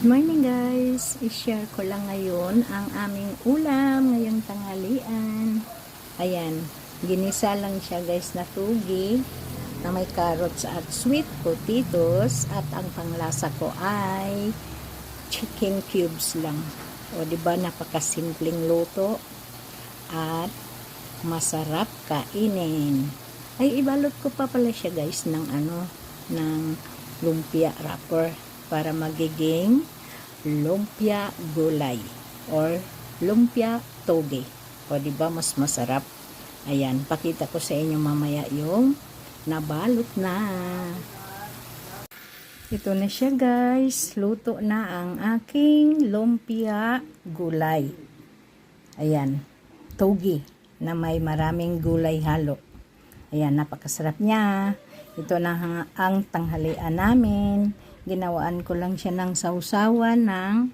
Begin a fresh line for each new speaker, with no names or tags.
Good morning guys! I-share ko lang ngayon ang aming ulam ngayong tanghalian. Ayan, ginisa lang siya guys na tugi na may carrots at sweet potatoes at ang panglasa ko ay chicken cubes lang. O diba napakasimpleng luto at masarap kainin. Ay ibalot ko pa pala siya guys ng lumpia wrapper para magiging lumpia gulay or lumpia toge. O diba mas masarap? Ayan, pakita ko sa inyo mamaya yung nabalot na. Ito na siya guys. Luto na ang aking lumpia gulay. Ayan, toge na may maraming gulay halo. Ayan, napakasarap niya. Ito na ang tanghalian namin. Ginawaan ko lang siya ng sausawan ng